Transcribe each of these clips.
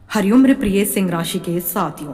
हरिओम रे प्रिय सिंह राशि के साथियों,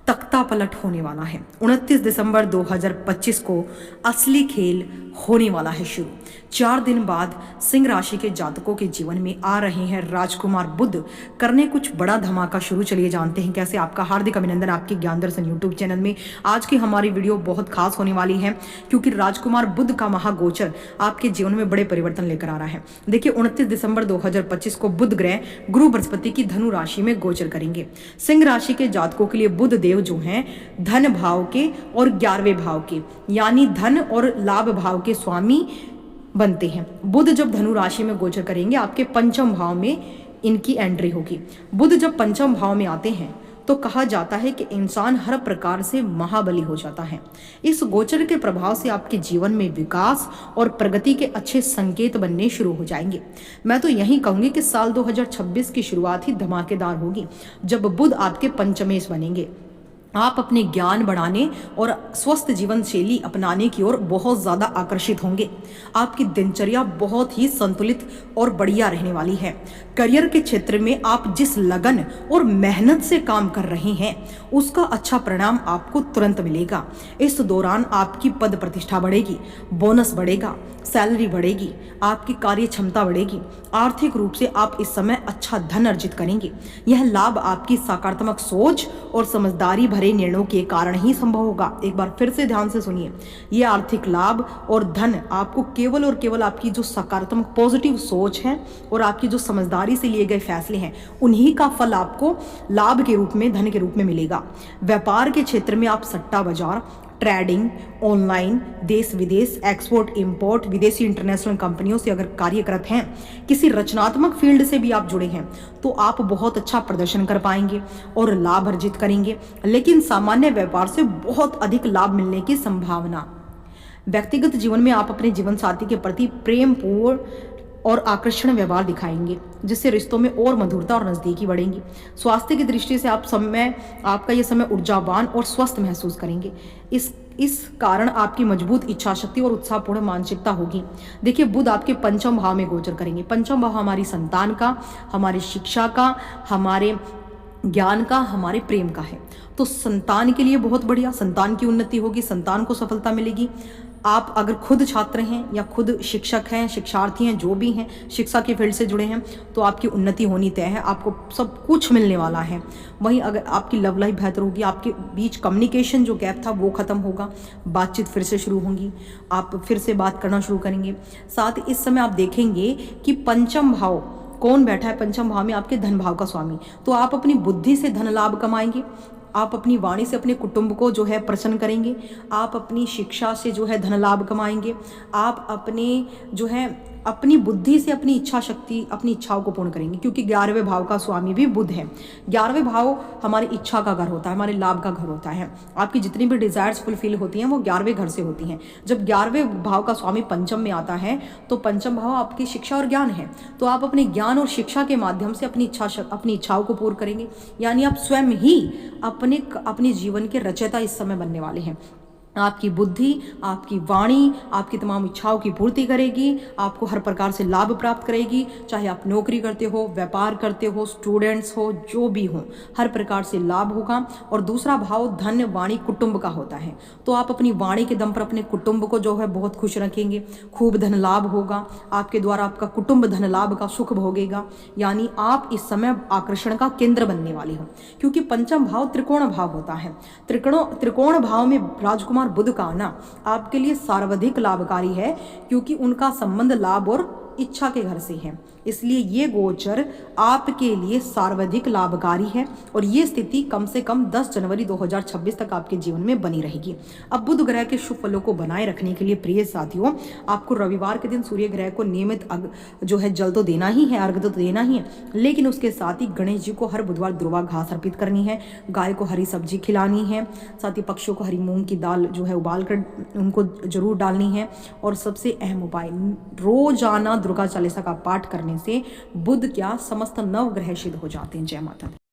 तख्ता पलट होने वाला है। 29 दिसंबर 2025 को असली खेल होने वाला है शुरू। 4 दिन बाद सिंह राशि के जातकों के जीवन में आ रहे हैं राजकुमार बुध करने कुछ बड़ा धमाका शुरू। चलिए जानते हैं कैसे। आपका हार्दिक अभिनंदन आपके ज्ञान दर्शन यूट्यूब चैनल में। आज की हमारी वीडियो बहुत खास होने वाली है क्योंकि राजकुमार बुध का महागोचर आपके जीवन में बड़े परिवर्तन लेकर आ रहा है। देखिए 29 दिसंबर 2025 को बुध ग्रह गुरु बृहस्पति की धनु राशि में गोचर करेंगे। सिंह राशि के जातकों के लिए बुध देव जो हैं धन भाव के और 11वें भाव के यानी धन और लाभ भाव के स्वामी बनते हैं। बुध जब धनु राशि में गोचर करेंगे आपके पंचम भाव में इनकी एंट्री होगी। बुध जब पंचम भाव में आते हैं तो कहा जाता है कि इंसान हर प्रकार से महाबली हो जाता है। इस गोचर के प्रभाव से आपके जीवन में विकास और प्रगति के अच्छे संकेत बनने शुरू हो जाएंगे। मैं तो यही कहूंगी कि साल 2026 की शुरुआत ही धमाकेदार होगी जब बुध आपके पंचमेश बनेंगे। आप अपने ज्ञान बढ़ाने और स्वस्थ जीवन शैली अपनाने की ओर बहुत ज़्यादा आकर्षित होंगे। आपकी दिनचर्या बहुत ही संतुलित और बढ़िया रहने वाली है। करियर के क्षेत्र में आप जिस लगन और मेहनत से काम कर रहे हैं उसका अच्छा परिणाम आपको तुरंत मिलेगा। इस दौरान आपकी पद प्रतिष्ठा बढ़ेगी, बोनस बढ़ेगा, सैलरी बढ़ेगी, आपकी कार्य क्षमता बढ़ेगी। आर्थिक रूप से आप इस समय अच्छा धन अर्जित करेंगे। यह लाभ आपकी सकारात्मक सोच और समझदारी भरे निर्णयों के कारण ही संभव होगा। एक बार फिर से ध्यान से सुनिए, यह आर्थिक लाभ और धन आपको केवल और केवल आपकी जो सकारात्मक पॉजिटिव सोच है और आपकी जो समझदारी से लिए गए फैसले हैं उन्हीं का फल आपको लाभ के रूप में, धन के रूप में मिलेगा। व्यापार के क्षेत्र में आप सट्टा बाजार, ट्रेडिंग, ऑनलाइन, देश विदेश, एक्सपोर्ट इंपोर्ट, विदेशी इंटरनेशनल कंपनियों से अगर कार्यरत हैं, किसी रचनात्मक फील्ड से भी आप जुड़े हैं तो आप बहुत अच्छा प्रदर्शन कर पाएंगे और लाभ अर्जित करेंगे। लेकिन सामान्य व्यापार से बहुत अधिक लाभ मिलने की संभावना। व्यक्तिगत जीवन में आप अपने जीवन साथी के प्रति प्रेमपूर्ण और आकर्षण व्यवहार दिखाएंगे जिससे रिश्तों में और मधुरता और नजदीकी बढ़ेंगी। स्वास्थ्य की दृष्टि से आपका ये समय ऊर्जावान और स्वस्थ महसूस करेंगे। इस कारण आपकी मजबूत इच्छा शक्ति और उत्साहपूर्ण मानसिकता होगी। देखिए बुध आपके पंचम भाव में गोचर करेंगे। पंचम भाव हमारी संतान का, हमारी शिक्षा का, हमारे ज्ञान का, हमारे प्रेम का है। तो संतान के लिए बहुत बढ़िया, संतान की उन्नति होगी, संतान को सफलता मिलेगी। आप अगर खुद छात्र हैं या खुद शिक्षक हैं, शिक्षार्थी हैं, जो भी हैं, शिक्षा के फील्ड से जुड़े हैं तो आपकी उन्नति होनी तय है। आपको सब कुछ मिलने वाला है। वहीं अगर आपकी लव लाइफ बेहतर होगी, आपके बीच कम्युनिकेशन जो गैप था वो खत्म होगा, बातचीत फिर से शुरू होंगी, आप फिर से बात करना शुरू करेंगे। साथ ही इस समय आप देखेंगे कि पंचम भाव कौन बैठा है, पंचम भाव में आपके धन भाव का स्वामी। तो आप अपनी बुद्धि से धन लाभ कमाएंगे, आप अपनी वाणी से अपने कुटुंब को जो है प्रसन्न करेंगे, आप अपनी शिक्षा से जो है धन लाभ कमाएंगे, आप अपने जो है अपनी बुद्धि से अपनी इच्छा शक्ति, अपनी इच्छाओं को पूर्ण करेंगे क्योंकि 11वें भाव का स्वामी भी बुध है। 11वें भाव हमारी इच्छा का घर होता है, हमारे लाभ का घर होता है। आपकी जितनी भी डिजायर्स फुलफिल होती हैं वो 11वें घर से होती हैं। जब 11वें भाव का स्वामी पंचम में आता है तो पंचम भाव आपकी शिक्षा और ज्ञान है। तो आप अपने ज्ञान और शिक्षा के माध्यम से अपनी इच्छाओं को पूर्ण करेंगे। यानी आप स्वयं ही अपने जीवन के रचयिता इस समय बनने वाले हैं। आपकी बुद्धि, आपकी वाणी आपकी तमाम इच्छाओं की पूर्ति करेगी, आपको हर प्रकार से लाभ प्राप्त करेगी। चाहे आप नौकरी करते हो, व्यापार करते हो, स्टूडेंट्स हो, जो भी हो, हर प्रकार से लाभ होगा। और दूसरा भाव धन, वाणी, कुटुंब का होता है। तो आप अपनी वाणी के दम पर अपने कुटुंब को जो है बहुत खुश रखेंगे, खूब धन लाभ होगा, आपके द्वारा आपका कुटुंब धन लाभ का सुख भोगेगा। यानी आप इस समय आकर्षण का केंद्र बनने वाले हो क्योंकि पंचम भाव त्रिकोण भाव होता है। त्रिकोण भाव में राजकुमार बुध का आना आपके लिए सर्वाधिक लाभकारी है क्योंकि उनका संबंध लाभ और इच्छा के घर से है। इसलिए ये गोचर आपके लिए सर्वाधिक लाभकारी है और ये स्थिति कम से कम 10 जनवरी 2026 तक आपके जीवन में बनी रहेगी। अब बुध ग्रह के शुभ फलों को बनाए रखने के लिए प्रिय साथियों, आपको रविवार के दिन सूर्य ग्रह को नियमित जो है जल तो देना ही है, अर्घ तो देना ही है, लेकिन उसके साथ ही गणेश जी को हर बुधवार दुर्वा घास अर्पित करनी है, गाय को हरी सब्जी खिलानी है, साथ ही पक्षियों को हरी मूंग की दाल जो है उबाल कर उनको जरूर डालनी है। और सबसे अहम उपाय, रोजाना दुर्गा चालीसा का पाठ करने से बुध क्या समस्त नवग्रह सिद्ध हो जाते हैं। जय माता दी।